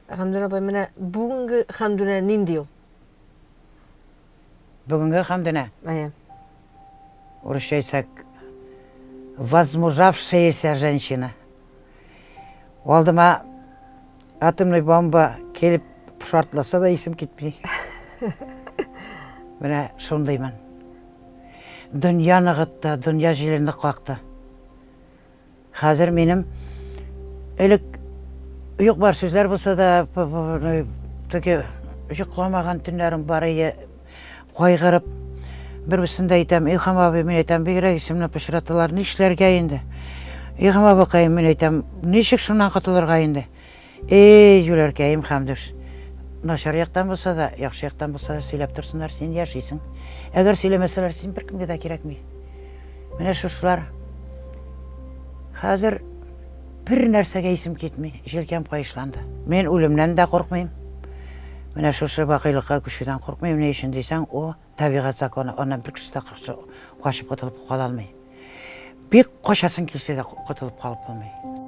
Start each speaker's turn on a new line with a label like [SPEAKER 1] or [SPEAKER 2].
[SPEAKER 1] Хамдуна апай, менә бүгінгі Хамдуна нинди ул?
[SPEAKER 2] Бүгінгі Хамдуна,
[SPEAKER 1] Ая.
[SPEAKER 2] орысша айтсақ, возмужавшаяся женщина. Алдыма атомный бомба келіп шартласа да есім кетпей. Міне сондаймын. Дүния нығытты, дүния желені қуақты. Қазір менім әлік ұйық бар сөздер болса да, ұйықламаған түнлерім бар ие қойғырып, бір бісінде айтам, Илхам абай, мен айтам, бегірек есімні пішіратылар, нешлерге енді? Илхам абай қайым, мен айтам, нешік шынан қатыларға енді? Жүлер кәйім Хамдуш. Нашар яқтан болса да, яқшы яқтан болса да сөйлеп тұрсындар, сен яшайсың. Әгер сөйлемесілер, сен бір кімге да керек ме? Міне шушылар. Қазір бір нәрсеге есім кетмей, желкем қойшыланды. Мен өлімнен де қорқмайым. Міне шушы бақилыққа күшіден қорқмайым. Не үшін дейсің, о табиғат законы, онан бір күшті қашып құтылып қала алмай. Бек қошасын келсе де құтылып қалып болмай.